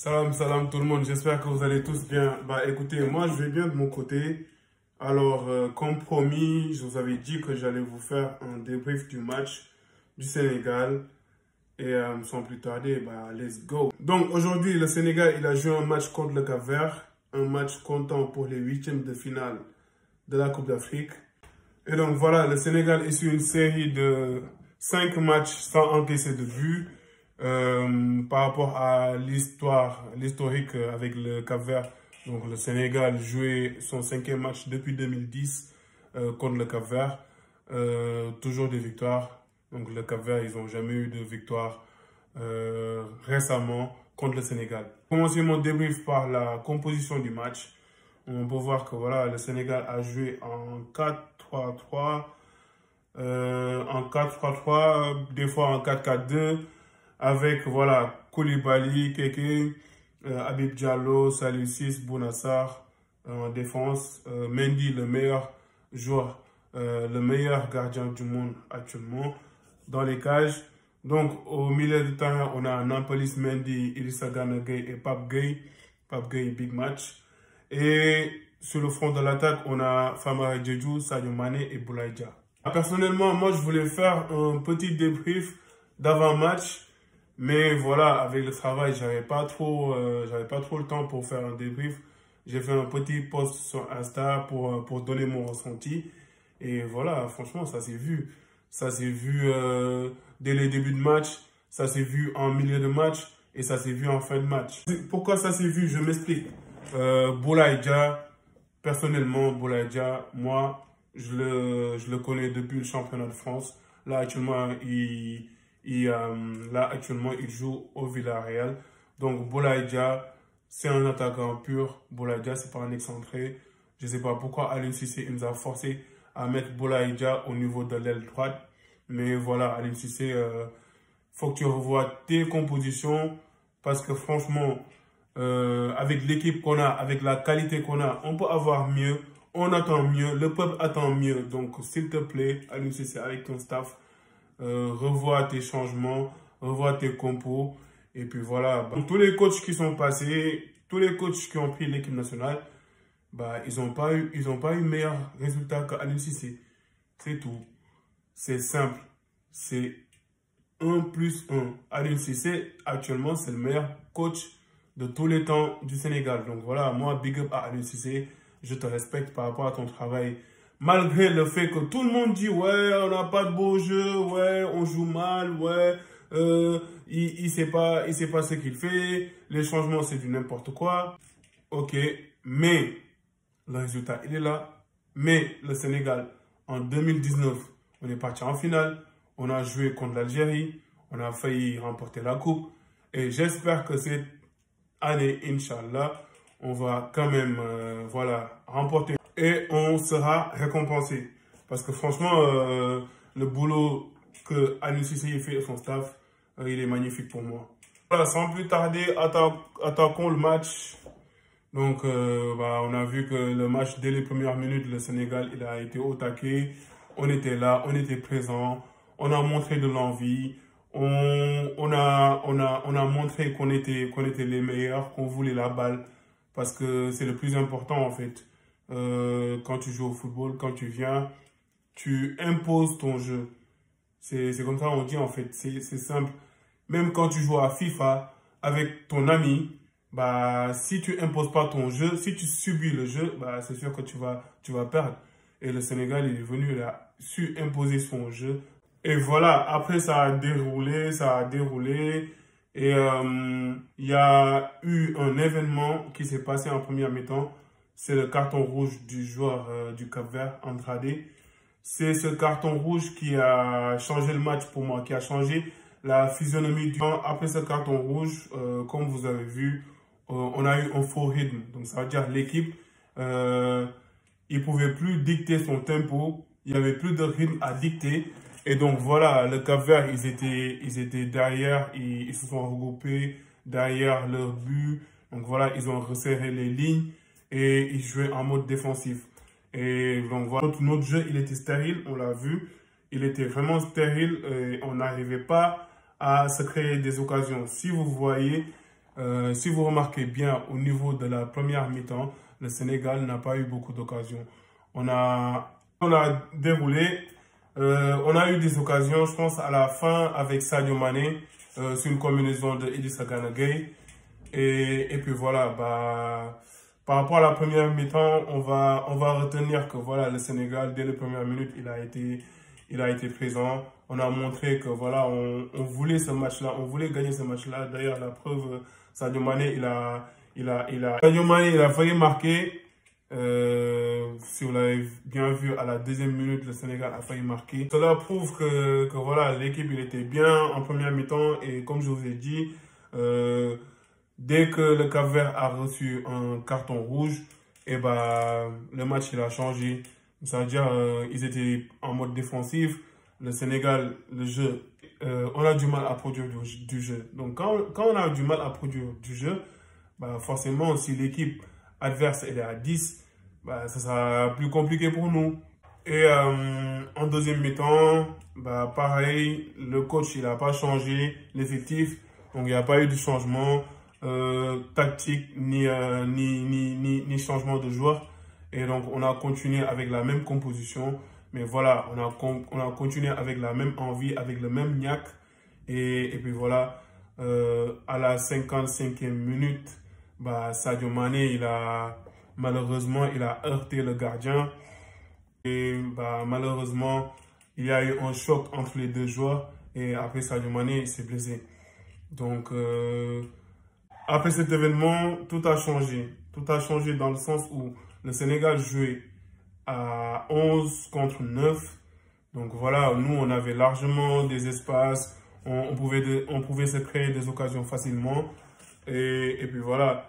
Salam, salam tout le monde, j'espère que vous allez tous bien. Bah écoutez, moi je vais bien de mon côté. Alors, comme promis, je vous avais dit que j'allais vous faire un débrief du match du Sénégal. Et sans plus tarder, bah let's go. Donc aujourd'hui, le Sénégal, il a joué un match contre le Cap-Vert. Un match comptant pour les huitièmes de finale de la Coupe d'Afrique. Et donc voilà, le Sénégal est sur une série de 5 matchs sans encaisser de but. Par rapport à l'historique avec le Cap-Vert. Donc le Sénégal jouait son 5e match depuis 2010 contre le Cap-Vert. Toujours des victoires. Donc le Cap-Vert, ils n'ont jamais eu de victoire récemment contre le Sénégal. Commencer mon débrief par la composition du match. On peut voir que voilà, le Sénégal a joué en 4-3-3, en 4-3-3, des fois en 4-4-2, avec voilà, Koulibaly, Keke, Habib Diallo, Salou Ciss, Bouna Sarr en défense, Mendy, le meilleur joueur, le meilleur gardien du monde actuellement dans les cages. Donc au milieu du terrain, on a Nampalys Mendy, Idrissa Gana Gueye et Pape Gueye. Pape Gueye, big match. Et sur le front de l'attaque, on a Famara Diédhiou, Sadio Mané et Boulaye Dia. Personnellement, moi, je voulais faire un petit débrief d'avant-match. Mais voilà, avec le travail, j'avais pas trop le temps pour faire un débrief. J'ai fait un petit post sur Insta pour donner mon ressenti. Et voilà, franchement, ça s'est vu. Ça s'est vu dès les débuts de match, ça s'est vu en milieu de match et ça s'est vu en fin de match. Pourquoi ça s'est vu? Je m'explique. Boulaye Dia, personnellement, Boulaye Dia, moi, je le connais depuis le championnat de France. Là, actuellement, il joue au Villarreal. Donc, Boulaye Dia, c'est un attaquant pur. Boulaye Dia, c'est pas un excentré. Je ne sais pas pourquoi Aliou Cissé nous a forcé à mettre Boulaye Dia au niveau de l'aile droite. Mais voilà, Aliou Cissé, faut que tu revoies tes compositions. Parce que franchement, avec l'équipe qu'on a, avec la qualité qu'on a, on peut avoir mieux. On attend mieux. Le peuple attend mieux. Donc, s'il te plaît, Aliou Cissé, avec ton staff, revois tes changements, revois tes compos. Et puis voilà, tous les coachs qui sont passés, tous les coachs qui ont pris l'équipe nationale, bah, ils n'ont pas eu meilleur résultat qu'Aliou Cissé. C'est tout. C'est simple. C'est 1+1. Aliou Cissé, actuellement, c'est le meilleur coach de tous les temps du Sénégal. Donc voilà, moi, big up à Aliou Cissé. Je te respecte par rapport à ton travail. Malgré le fait que tout le monde dit, ouais, on n'a pas de beau jeu, ouais, on joue mal, ouais, il sait pas ce qu'il fait, les changements, c'est du n'importe quoi. Ok, mais le résultat, il est là. Mais le Sénégal, en 2019, on est parti en finale, on a joué contre l'Algérie, on a failli remporter la coupe. Et j'espère que cette année, Inch'Allah, on va quand même, voilà, remporter. Et on sera récompensé. Parce que franchement, le boulot que Aliou Cissé fait et son staff, il est magnifique pour moi. Voilà, sans plus tarder, attaquons le match. Donc, bah, on a vu que le match, dès les premières minutes, le Sénégal, il a été au taquet. On était là, on était présent. On a montré de l'envie. On a montré qu'on était les meilleurs, qu'on voulait la balle. Parce que c'est le plus important, en fait. Quand tu joues au football, quand tu viens, tu imposes ton jeu. C'est comme ça on dit, en fait. C'est simple. Même quand tu joues à FIFA avec ton ami, bah, si tu imposes pas ton jeu, si tu subis le jeu, bah, c'est sûr que tu vas perdre. Et le Sénégal, il est venu, il a su imposer son jeu. Et voilà, après, ça a déroulé. Et il y a eu un événement qui s'est passé en première mi-temps. C'est le carton rouge du joueur du Cap-Vert, Andrade. C'est ce carton rouge qui a changé le match pour moi, qui a changé la physionomie du temps. Après ce carton rouge, comme vous avez vu, on a eu un faux rythme. Donc ça veut dire l'équipe, il ne pouvait plus dicter son tempo. Il n'y avait plus de rythme à dicter. Et donc voilà, le Cap-Vert, ils étaient derrière, ils se sont regroupés derrière leur but. Donc voilà, ils ont resserré les lignes et ils jouaient en mode défensif. Et donc voilà, notre jeu, il était stérile, on l'a vu. Il était vraiment stérile et on n'arrivait pas à se créer des occasions. Si vous voyez, Si vous remarquez bien, au niveau de la première mi-temps, le Sénégal n'a pas eu beaucoup d'occasions. On a déroulé, on a eu des occasions, je pense, à la fin avec Sadio Mané, sur une combinaison de Idrissa Gana Gueye. Et puis voilà, bah, par rapport à la première mi-temps, on va retenir que voilà, le Sénégal, dès les premières minutes, il a été présent. On a montré que voilà, on voulait ce match-là, on voulait gagner ce match-là. D'ailleurs, la preuve, Sadio Mané, Sadio Mané, il a failli marquer. Si vous l'avez bien vu, à la deuxième minute, le Sénégal a failli marquer. Cela prouve que voilà, l'équipe, il était bien en première mi-temps. Et comme je vous ai dit, dès que le Cap-Vert a reçu un carton rouge, et bah, le match, il a changé. C'est-à-dire, ils étaient en mode défensif. Le Sénégal, le jeu, on a du mal à produire du jeu. Donc, quand on a du mal à produire du jeu, bah, forcément, si l'équipe adverse elle est à 10, bah, ça sera plus compliqué pour nous. Et en deuxième mi-temps, bah, pareil, le coach, il n'a pas changé l'effectif. Donc, il n'y a pas eu de changement tactique ni changement de joueur. Et donc, on a continué avec la même composition. Mais voilà, on a continué avec la même envie, avec le même niaque. Et puis voilà, à la 55e minute, bah, Sadio Mané, malheureusement, il a heurté le gardien. Et bah, malheureusement, il y a eu un choc entre les deux joueurs. Et après, Sadio Mané, il s'est blessé. Donc, après cet événement, tout a changé. Tout a changé dans le sens où le Sénégal jouait à 11 contre 9. Donc voilà, nous, on avait largement des espaces. On pouvait se créer des occasions facilement. Et puis voilà,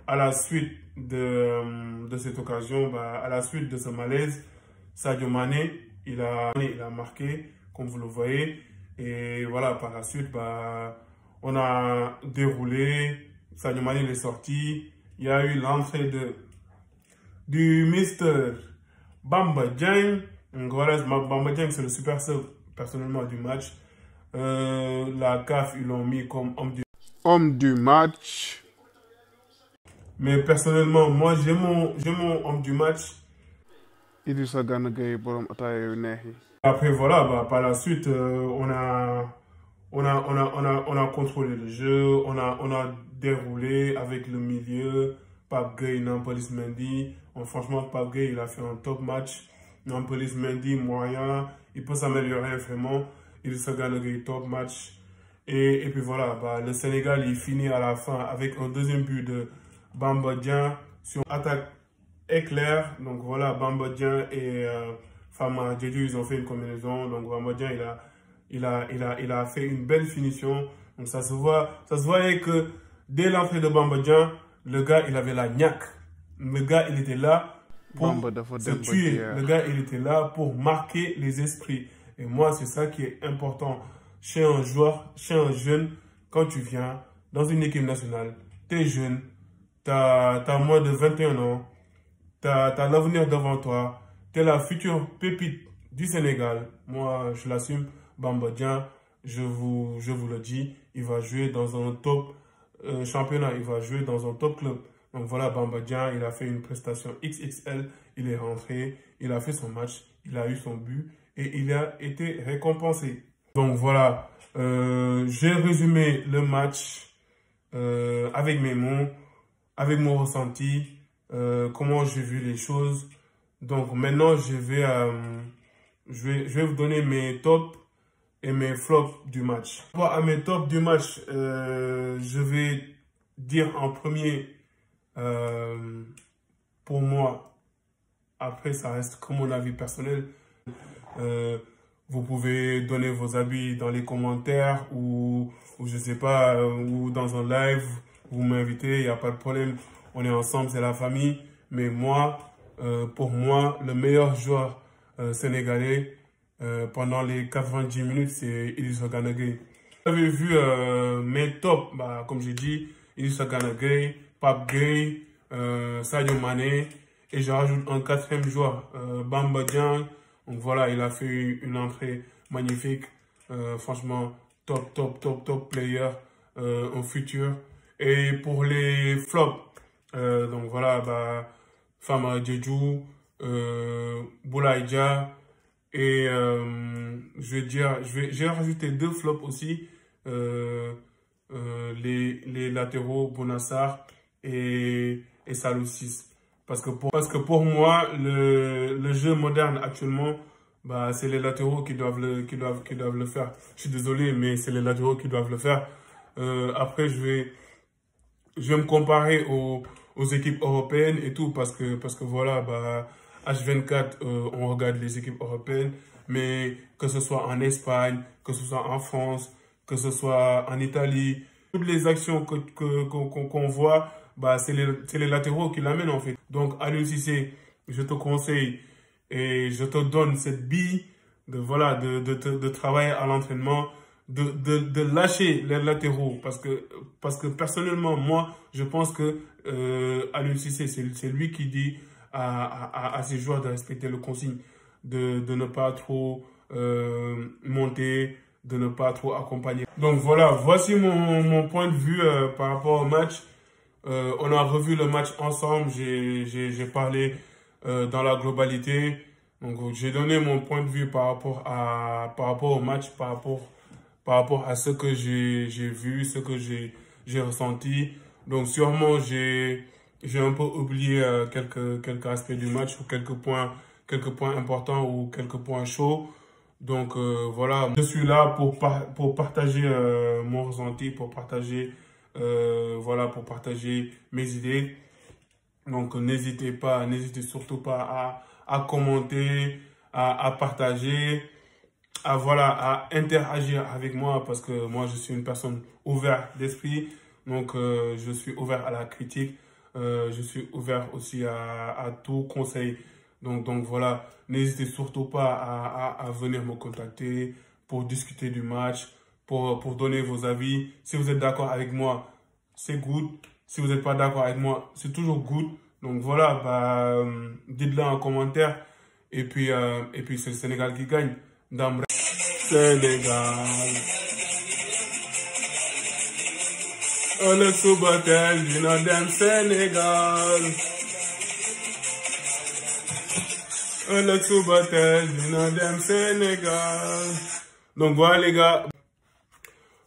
à la suite de cette occasion, bah, à la suite de ce malaise, Sadio Mané, il a marqué, comme vous le voyez. Et voilà, par la suite, bah, on a déroulé. Sadio Mané est sorti. Il y a eu l'entrée du Mister Bamba Dieng. Donc voilà, Bamba Dieng, c'est le super sub personnellement du match. La CAF, ils l'ont mis comme homme du match. Mais personnellement, moi, j'ai mon homme du match. Idrissa Gana Gueye, borom ataaya yu neex yi. Après, voilà, bah, par la suite, on a contrôlé le jeu, on a déroulé avec le milieu. Pape Gueye, Nampalys Mendy. Franchement, Pape Gueye, il a fait un top match. Nampalys Mendy, moyen. Il peut s'améliorer vraiment. Idrissa Gana Gueye, top match. Et puis voilà, bah, le Sénégal, il finit à la fin avec un deuxième but de Bamba Dieng sur attaque éclair. Donc voilà, Bamba Dieng et Fama Diédhiou, ils ont fait une combinaison. Donc Bamba Dieng, il a fait une belle finition. Donc ça se voyait que dès l'entrée de Bamba Dieng, le gars, il avait la niaque. Le gars, il était là pour se tuer. Le gars, il était là pour marquer les esprits. Et moi, c'est ça qui est important chez un joueur, chez un jeune. Quand tu viens dans une équipe nationale, tu es jeune, tu as moins de 21 ans, tu as l'avenir devant toi, tu es la future pépite du Sénégal. Moi, je l'assume, Bamba Dieng, je vous le dis, il va jouer dans un top championnat, il va jouer dans un top club. Donc voilà, Bamba Dieng, il a fait une prestation XXL, il est rentré, il a fait son match, il a eu son but et il a été récompensé. Donc voilà, j'ai résumé le match avec mes mots, avec mon ressenti, comment j'ai vu les choses. Donc maintenant, je vais vous donner mes tops et mes flops du match. Pour à mes tops du match, je vais dire en premier, pour moi, après ça reste comme mon avis personnel, vous pouvez donner vos avis dans les commentaires ou je sais pas, ou dans un live, vous m'invitez, il n'y a pas de problème, on est ensemble, c'est la famille. Mais moi, pour moi, le meilleur joueur sénégalais pendant les 90 minutes, c'est Idrissa Gana Gueye. Vous avez vu mes tops, bah, comme j'ai dit, Idrissa Gana Gueye, Pape Gueye, Sadio Mané, et je rajoute un quatrième joueur, Bamba Dieng. Donc voilà, il a fait une entrée magnifique, franchement, top player, un futur. Et pour les flops, donc voilà, bah, Famara Diédhiou, Boulaye Dia, et je vais dire, j'ai rajouté 2 flops aussi, les latéraux Bonassar et Saloussis. Parce que pour moi, le jeu moderne actuellement, bah, c'est les latéraux qui doivent le faire. Je suis désolé, mais c'est les latéraux qui doivent le faire. Après, je vais me comparer aux équipes européennes et tout, parce que voilà, bah, H24, on regarde les équipes européennes, mais que ce soit en Espagne, que ce soit en France, que ce soit en Italie, toutes les actions qu'on voit, bah, c'est les latéraux qui l'amènent en fait. Donc, Aliou Cissé, je te conseille et je te donne cette bille voilà, de travailler à l'entraînement, de lâcher les latéraux. Parce que personnellement, moi, je pense que Aliou Cissé, c'est lui qui dit à ses joueurs de respecter le consigne, de ne pas trop monter, de ne pas trop accompagner. Donc voilà, voici mon point de vue par rapport au match. On a revu le match ensemble, j'ai parlé dans la globalité. Donc j'ai donné mon point de vue par rapport au match, par rapport à ce que j'ai vu, ce que j'ai ressenti. Donc sûrement j'ai un peu oublié quelques aspects du match ou quelques points importants ou quelques points chauds. Donc voilà, je suis là pour partager mon ressenti, pour partager voilà, pour partager mes idées. Donc n'hésitez surtout pas à commenter, à partager, voilà, à interagir avec moi, parce que moi je suis une personne ouverte d'esprit. Donc je suis ouvert à la critique, je suis ouvert aussi à tout conseil. Donc voilà, n'hésitez surtout pas à venir me contacter pour discuter du match, pour donner vos avis. Si vous êtes d'accord avec moi, c'est good. Si vous n'êtes pas d'accord avec moi, c'est toujours good. Donc voilà, bah, dites-le en commentaire. Et puis c'est le Sénégal qui gagne. Sénégal. Oh, le Subatel, dina dem Sénégal. Oh, le Subatel, dina dem Sénégal. Donc voilà les gars.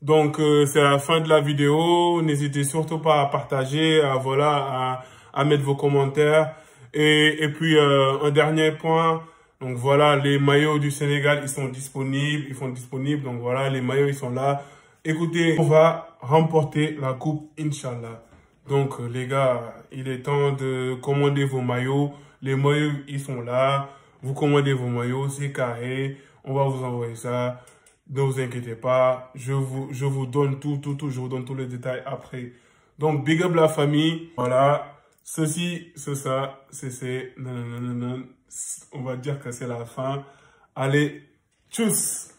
Donc c'est la fin de la vidéo. N'hésitez surtout pas à partager, voilà, à mettre vos commentaires. Et puis un dernier point. Donc voilà, les maillots du Sénégal, ils sont disponibles, Donc voilà, les maillots, ils sont là. Écoutez, on va remporter la coupe, Inch'Allah. Donc les gars, il est temps de commander vos maillots. Les maillots, ils sont là. Vous commandez vos maillots, c'est carré. On va vous envoyer ça. Ne vous inquiétez pas. Je vous donne tout. Je vous donne tous les détails après. Donc, big up la famille. Voilà. Ceci, c'est ça. C'est. On va dire que c'est la fin. Allez, tchuss!